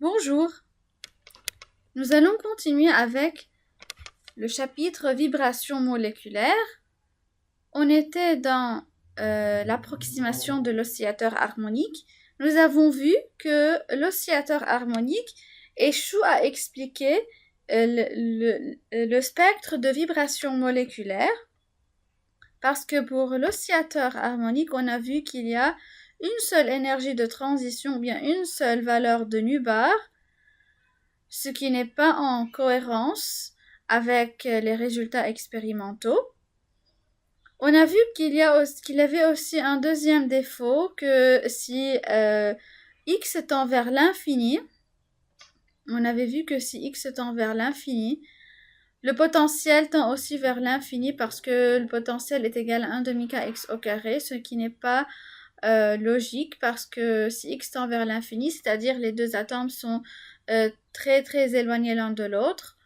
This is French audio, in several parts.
Bonjour, nous allons continuer avec le chapitre vibration moléculaire. On était dans l'approximation de l'oscillateur harmonique. Nous avons vu que l'oscillateur harmonique échoue à expliquer le spectre de vibration moléculaire parce que pour l'oscillateur harmonique, on a vu qu'il y a une seule énergie de transition ou bien une seule valeur de nu bar, ce qui n'est pas en cohérence avec les résultats expérimentaux. On a vu qu'il y avait aussi un deuxième défaut, que si x tend vers l'infini, on avait vu que si x tend vers l'infini, le potentiel tend aussi vers l'infini parce que le potentiel est égal à 1 demi kx au carré, ce qui n'est pas logique parce que si x tend vers l'infini, c'est-à-dire les deux atomes sont très très éloignés l'un de l'autre.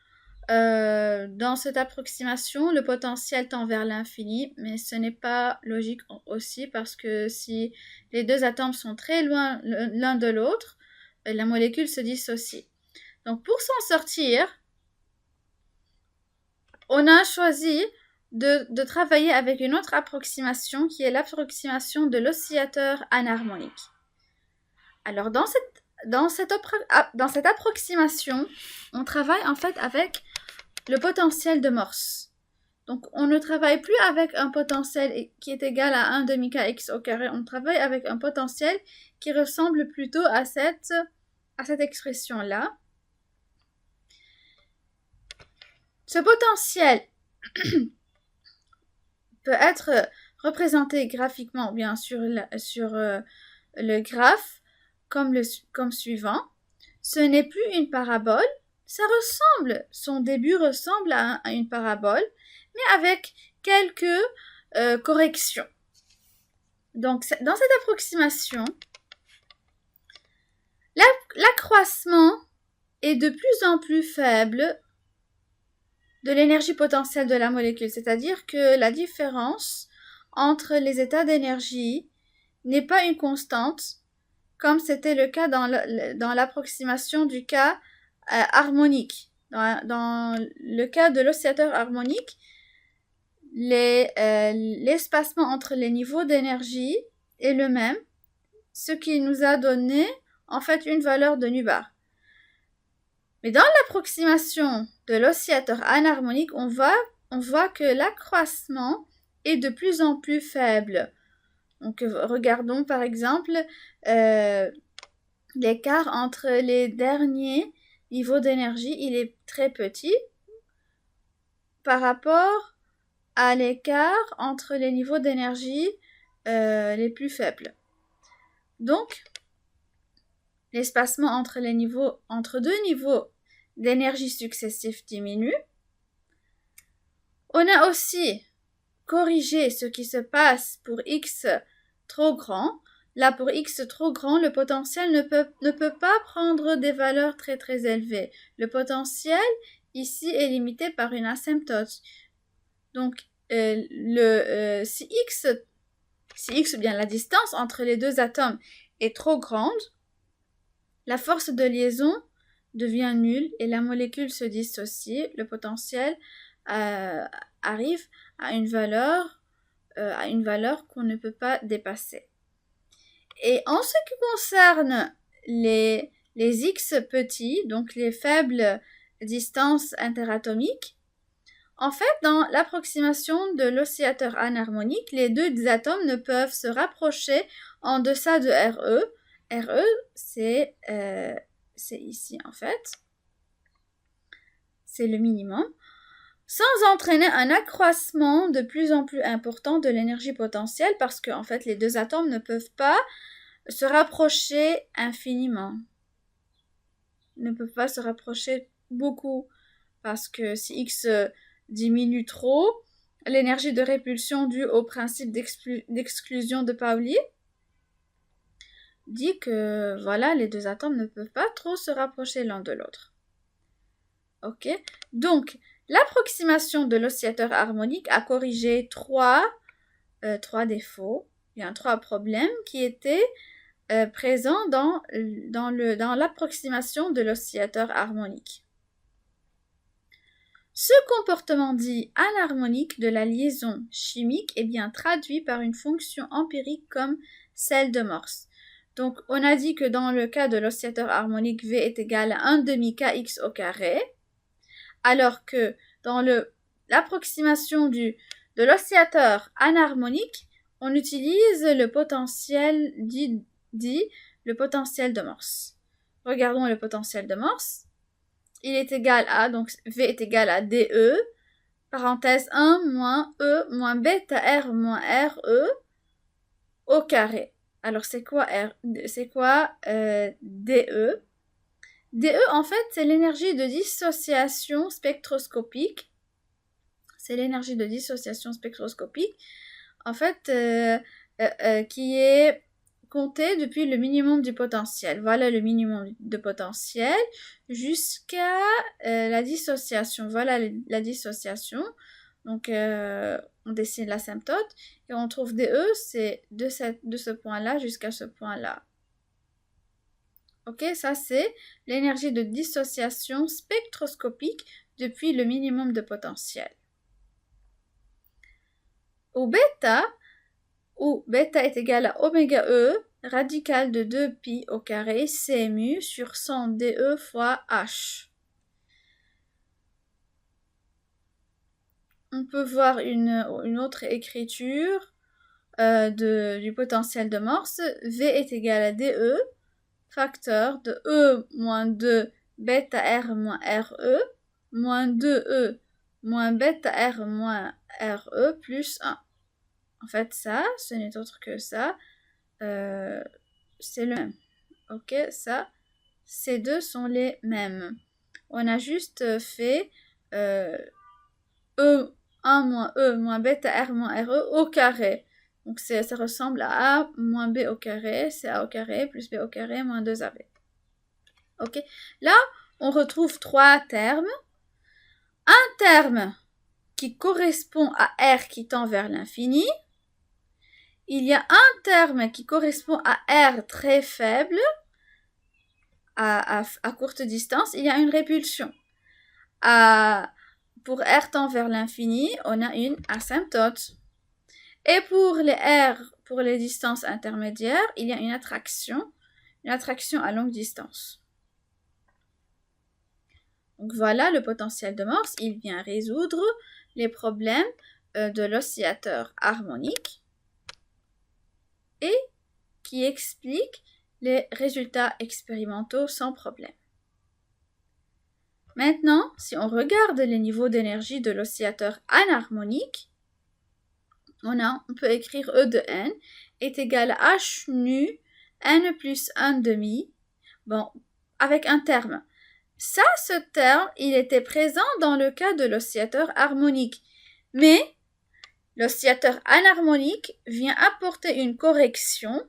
Dans cette approximation, le potentiel tend vers l'infini, mais ce n'est pas logique aussi parce que si les deux atomes sont très loin l'un de l'autre, la molécule se dissocie. Donc pour s'en sortir, on a choisi de travailler avec une autre approximation qui est l'approximation de l'oscillateur anharmonique. Alors dans cette approximation, on travaille en fait avec le potentiel de Morse. Donc on ne travaille plus avec un potentiel qui est égal à 1 demi kx au carré, on travaille avec un potentiel qui ressemble plutôt à cette expression-là. Ce potentiel peut être représenté graphiquement, bien sur le graphe, comme suivant. Ce n'est plus une parabole, son début ressemble à une parabole, mais avec quelques corrections. Donc, dans cette approximation, l'accroissement est de plus en plus faible de l'énergie potentielle de la molécule, c'est-à-dire que la différence entre les états d'énergie n'est pas une constante, comme c'était le cas dans l'approximation du cas harmonique. Dans le cas de l'oscillateur harmonique, l'espacement entre les niveaux d'énergie est le même, ce qui nous a donné en fait une valeur de nu bar. Mais dans l'approximation de l'oscillateur anharmonique, on voit que l'accroissement est de plus en plus faible. Donc regardons par exemple l'écart entre les derniers niveaux d'énergie, il est très petit par rapport à l'écart entre les niveaux d'énergie les plus faibles. Donc, l'espacement entre deux niveaux d'énergie successifs diminue. On a aussi corrigé ce qui se passe pour x trop grand. Là, pour x trop grand, le potentiel ne peut pas prendre des valeurs très très élevées. Le potentiel ici est limité par une asymptote. Donc, si x ou bien la distance entre les deux atomes est trop grande, la force de liaison devient nulle et la molécule se dissocie. Le potentiel arrive à une valeur qu'on ne peut pas dépasser. Et en ce qui concerne les x petits, donc les faibles distances interatomiques, en fait, dans l'approximation de l'oscillateur anharmonique, les deux atomes ne peuvent se rapprocher en deçà de RE. RE, c'est ici en fait. C'est le minimum. Sans entraîner un accroissement de plus en plus important de l'énergie potentielle parce que en fait, les deux atomes ne peuvent pas se rapprocher infiniment. Ne peuvent pas se rapprocher beaucoup parce que si x diminue trop, l'énergie de répulsion due au principe d'exclusion de Pauli dit que voilà, les deux atomes ne peuvent pas trop se rapprocher l'un de l'autre. Ok, donc l'approximation de l'oscillateur harmonique a corrigé trois défauts, bien trois problèmes qui étaient présent dans l'approximation de l'oscillateur harmonique. Ce comportement dit anharmonique de la liaison chimique est bien traduit par une fonction empirique comme celle de Morse. Donc, on a dit que dans le cas de l'oscillateur harmonique, V est égal à 1 demi kx au carré, alors que dans l'approximation de l'oscillateur anharmonique, on utilise le potentiel dit le potentiel de Morse. Regardons le potentiel de Morse. Il est égal à, donc V est égal à dE, parenthèse 1 moins E moins bêta R moins RE au carré. Alors, c'est quoi dE? dE, en fait, c'est l'énergie de dissociation spectroscopique. C'est l'énergie de dissociation spectroscopique, en fait, qui est comptée depuis le minimum du potentiel. Voilà le minimum de potentiel jusqu'à la dissociation. Voilà la dissociation. Donc, on dessine l'asymptote et on trouve dE, c'est de ce point-là jusqu'à ce point-là. Ok, ça c'est l'énergie de dissociation spectroscopique depuis le minimum de potentiel. Au bêta, où bêta est égal à oméga E, radical de 2pi au carré CMU sur 100 dE fois H. On peut voir une autre écriture du potentiel de Morse. V est égal à dE, facteur de E moins 2 bêta R moins RE, moins 2E moins bêta R moins RE plus 1. En fait, ça, ce n'est autre que ça. C'est le même. Ok, ça, ces deux sont les mêmes. On a juste fait E1 moins E moins bêta R moins RE au carré. Donc, ça ressemble à A moins B au carré, c'est A au carré plus B au carré moins 2AB. Ok, là, on retrouve trois termes. Un terme qui correspond à R qui tend vers l'infini. Il y a un terme qui correspond à R très faible, à courte distance. Il y a une répulsion. Pour R tend vers l'infini, on a une asymptote. Et pour les distances intermédiaires, il y a une attraction à longue distance. Donc voilà le potentiel de Morse. Il vient résoudre les problèmes de l'oscillateur harmonique et qui explique les résultats expérimentaux sans problème. Maintenant, si on regarde les niveaux d'énergie de l'oscillateur anharmonique, on peut écrire E de n est égal à h nu n plus 1 demi, bon, avec un terme. Ça, ce terme, il était présent dans le cas de l'oscillateur harmonique, mais l'oscillateur anharmonique vient apporter une correction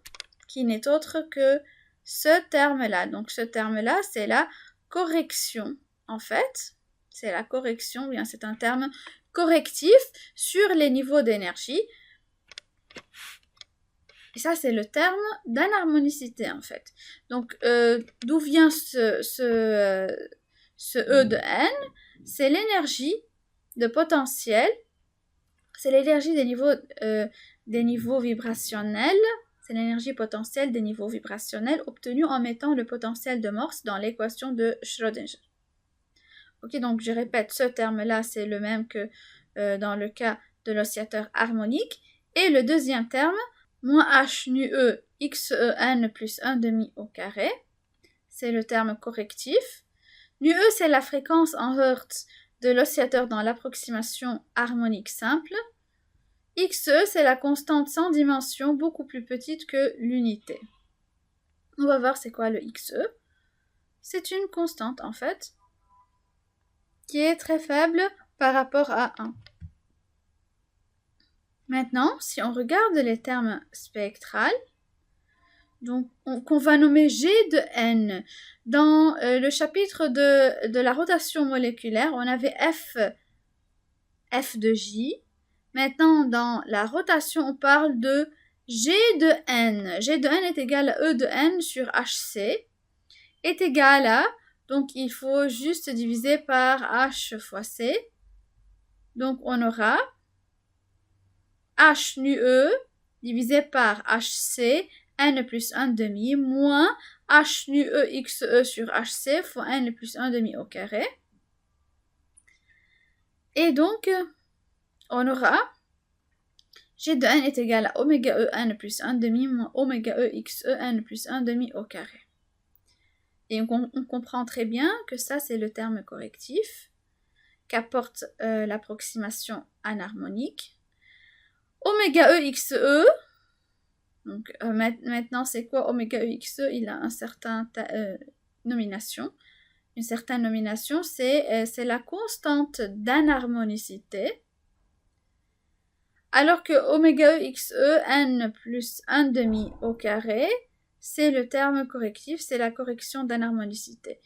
qui n'est autre que ce terme-là. Donc, ce terme-là, c'est la correction. En fait, c'est la correction, bien c'est un terme correctif sur les niveaux d'énergie. Et ça, c'est le terme d'anharmonicité, en fait. Donc, d'où vient ce E de n? C'est l'énergie de potentiel. C'est l'énergie des niveaux vibrationnels. C'est l'énergie potentielle des niveaux vibrationnels obtenue en mettant le potentiel de Morse dans l'équation de Schrödinger. Ok, donc je répète, ce terme-là, c'est le même que dans le cas de l'oscillateur harmonique. Et le deuxième terme, moins h nu e x e n plus 1 demi au carré, c'est le terme correctif. Nu e, c'est la fréquence en Hertz de l'oscillateur dans l'approximation harmonique simple. Xe, c'est la constante sans dimension beaucoup plus petite que l'unité. On va voir c'est quoi le Xe. C'est une constante en fait qui est très faible par rapport à 1. Maintenant, si on regarde les termes spectrales, donc qu'on va nommer G de n, dans le chapitre de la rotation moléculaire, on avait F de J. Maintenant, dans la rotation, on parle de G de n est égal à E de n sur HC est égal à, donc il faut juste diviser par H fois C. Donc on aura H nu E divisé par HC, n plus 1 demi, moins H nu E x E sur HC fois n plus 1 demi au carré. Et donc, on aura G de n est égal à oméga E n plus 1 demi moins oméga E x E n plus 1 demi au carré. Et on comprend très bien que ça, c'est le terme correctif qu'apporte l'approximation anharmonique. Oméga E x E, donc maintenant, c'est quoi oméga E x E? Il a un certain nomination. Une certaine nomination, c'est la constante d'anharmonicité. Alors que oméga E x E n plus 1 demi au carré, c'est le terme correctif, c'est la correction d'anharmonicité.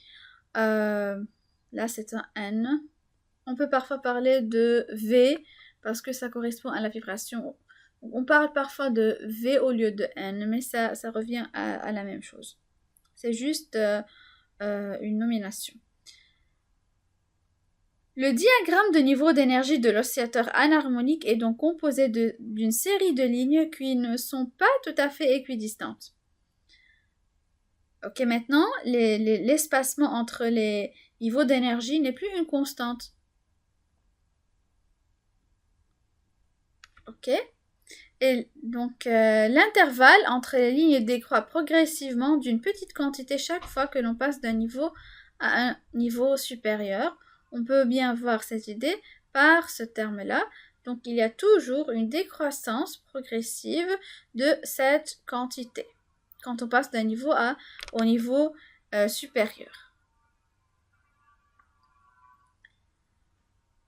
Là, c'est un n. On peut parfois parler de V parce que ça correspond à la vibration. On parle parfois de V au lieu de n, mais ça revient à la même chose. C'est juste une nomination. Le diagramme de niveau d'énergie de l'oscillateur anharmonique est donc composé d'une série de lignes qui ne sont pas tout à fait équidistantes. Ok, maintenant, l'espacement entre les niveaux d'énergie n'est plus une constante. Ok. Et donc, l'intervalle entre les lignes décroît progressivement d'une petite quantité chaque fois que l'on passe d'un niveau à un niveau supérieur. On peut bien voir cette idée par ce terme-là. Donc, il y a toujours une décroissance progressive de cette quantité quand on passe d'un niveau au niveau supérieur.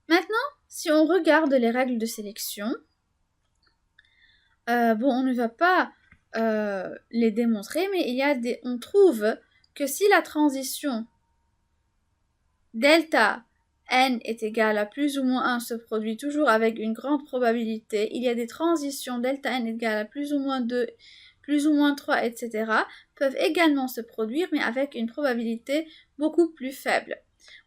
Maintenant, si on regarde les règles de sélection, on ne va pas les démontrer, mais on trouve que si la transition delta n est égale à plus ou moins 1 se produit toujours avec une grande probabilité, il y a des transitions delta n égale à plus ou moins 2, plus ou moins 3, etc. peuvent également se produire, mais avec une probabilité beaucoup plus faible.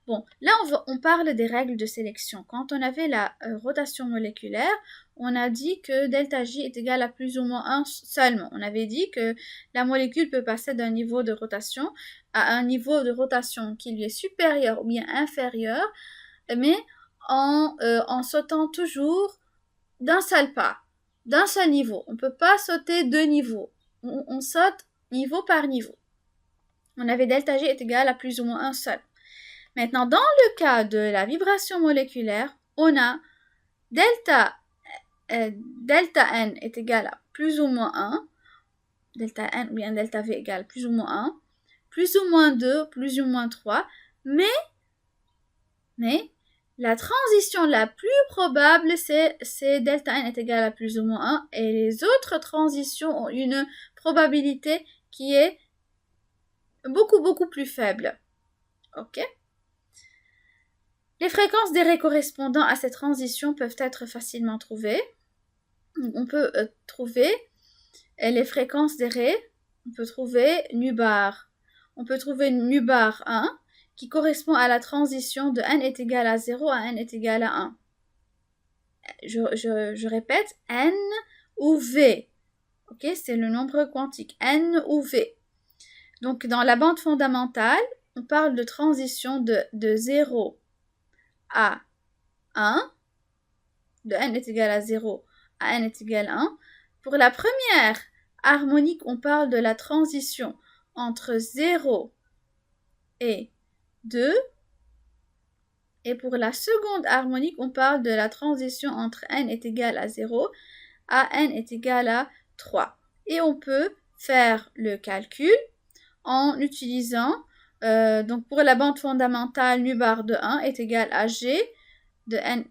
Bon, là, on parle des règles de sélection. Quand on avait la rotation moléculaire, on a dit que delta J est égal à plus ou moins 1 seulement. On avait dit que la molécule peut passer d'un niveau de rotation à un niveau de rotation qui lui est supérieur ou bien inférieur, mais en sautant toujours d'un seul pas, d'un seul niveau. On ne peut pas sauter deux niveaux. On saute niveau par niveau. On avait delta G est égal à plus ou moins 1 seul. Maintenant, dans le cas de la vibration moléculaire, on a delta n est égal à plus ou moins 1, delta n ou bien delta v égale plus ou moins 1, plus ou moins 2, plus ou moins 3, mais la transition la plus probable, c'est delta n est égal à plus ou moins 1, et les autres transitions ont une probabilité qui est beaucoup, beaucoup plus faible. Ok? Les fréquences des raies correspondant à ces transitions peuvent être facilement trouvées. On peut trouver les fréquences des raies. On peut trouver nu bar. On peut trouver nu bar 1 qui correspond à la transition de n est égal à 0 à n est égal à 1. Je répète, n ou v. Ok, c'est le nombre quantique. N ou v. Donc, dans la bande fondamentale, on parle de transition de 0 à 1, de n est égal à 0 à n est égal à 1. Pour la première harmonique, on parle de la transition entre 0 et 2. Et pour la seconde harmonique, on parle de la transition entre n est égal à 0 à n est égal à 3. Et on peut faire le calcul en utilisant, donc pour la bande fondamentale, nu bar de 1 est égal à G de n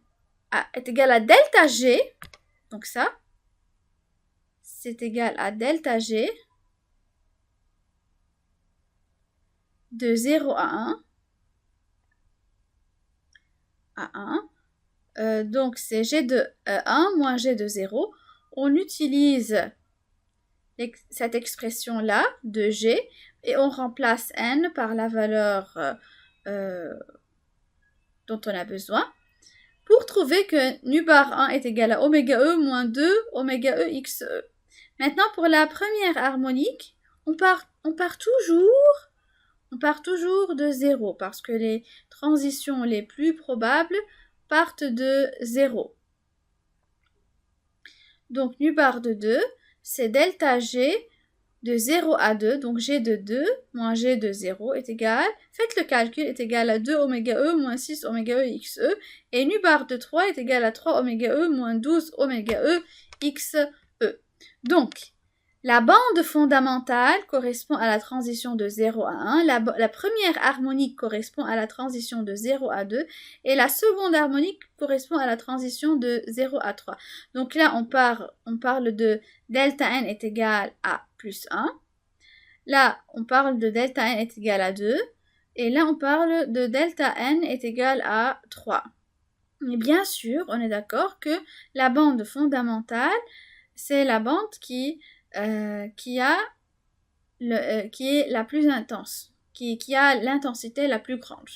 est égal à delta G. Donc ça, c'est égal à delta G de 0 à 1. Donc c'est G de 1 moins G de 0. On utilise cette expression-là de G et on remplace N par la valeur dont on a besoin pour trouver que nu bar 1 est égal à oméga E moins 2 oméga E x E. Maintenant, pour la première harmonique, on part toujours de 0 parce que les transitions les plus probables partent de 0. Donc, nu bar de 2, c'est delta G de 0 à 2, donc G de 2 moins G de 0 est égal, faites le calcul, est égal à 2 oméga E moins 6 oméga E x E, et nu bar de 3 est égal à 3 oméga E moins 12 oméga E x E. Donc, la bande fondamentale correspond à la transition de 0 à 1, la première harmonique correspond à la transition de 0 à 2, et la seconde harmonique correspond à la transition de 0 à 3. Donc là, on parle de delta n est égal à plus 1. Là, on parle de delta n est égal à 2. Et là, on parle de delta n est égal à 3. Et bien sûr, on est d'accord que la bande fondamentale, c'est la bande qui est la plus intense, qui a l'intensité la plus grande.